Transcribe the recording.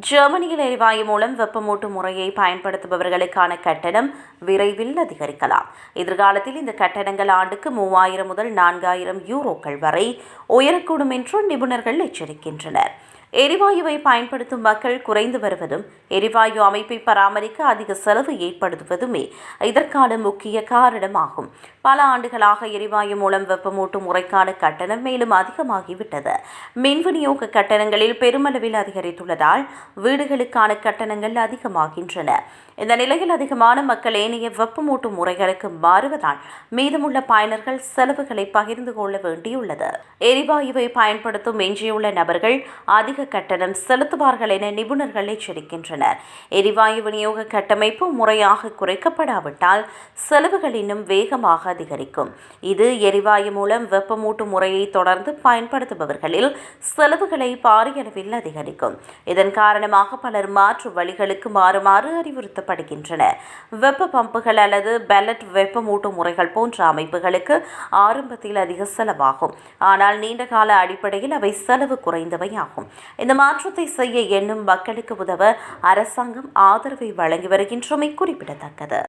ஜெர்மனியில் எரிவாயு மூலம் வெப்பமூட்டும் முறையை பயன்படுத்துபவர்களுக்கான கட்டணம் விரைவில் அதிகரிக்கலாம். எதிர்காலத்தில் இந்த கட்டணங்கள் ஆண்டுக்கு 3000 முதல் 4000 யூரோக்கள் வரை உயரக்கூடும் என்று நிபுணர்கள் எச்சரிக்கின்றனர். எரிவாயுவை பயன்படுத்தும் மக்கள் குறைந்து வருவதும் எரிவாயு அமைப்பை பராமரிக்க அதிக செலவு ஏற்படுத்துவதுமே இதற்கான முக்கிய காரணமாகும். பல ஆண்டுகளாக எரிவாயு மூலம் வெப்பமூட்டும் முறைக்கான கட்டணம் மேலும் அதிகமாகிவிட்டது. மின் விநியோக கட்டணங்களில் பெருமளவில் அதிகரித்துள்ளதால் வீடுகளுக்கான கட்டணங்கள் அதிகமாகின்றன. இந்த நிலையில் அதிகமான மக்கள் ஏனைய வெப்பமூட்டும் முறைகளுக்கு மாறுவதால் மீதமுள்ள பயனர்கள் செலவுகளை பகிர்ந்து கொள்ள வேண்டியுள்ளது. எரிவாயுவை பயன்படுத்தும் எஞ்சியுள்ள நபர்கள் அதிக கட்டணம் செலுத்துவார்கள் என நிபுணர்கள் எச்சரிக்கின்றனர். எரிவாயு விநியோக கட்டமைப்பு முறையாக குறைக்கப்படாவிட்டால் செலவுகள் இன்னும் வேகமாக அதிகரிக்கும். இது எரிவாயு மூலம் வெப்பமூட்டும் முறையை தொடர்ந்து பயன்படுத்துபவர்களில் செலவுகளை பாரிய அளவில் அதிகரிக்கும். இதன் காரணமாக பலர் மாற்று வழிகளுக்கு மாறுமாறு அறிவுறுத்தப்படுகின்றனர். வெப்ப பம்புகள் அல்லது பெல்லட் வெப்பமூட்டும் முறைகள் போன்ற அமைப்புகளுக்கு ஆரம்பத்தில் அதிக செலவாகும். ஆனால் நீண்டகால அடிப்படையில் அவை செலவு குறைந்தவையாகும். இந்த மாற்றத்தை செய்ய எண்ணும் மக்களுக்கு உதவ அரசாங்கம் ஆதரவை வழங்கி வருகின்றமை குறிப்பிடத்தக்கது.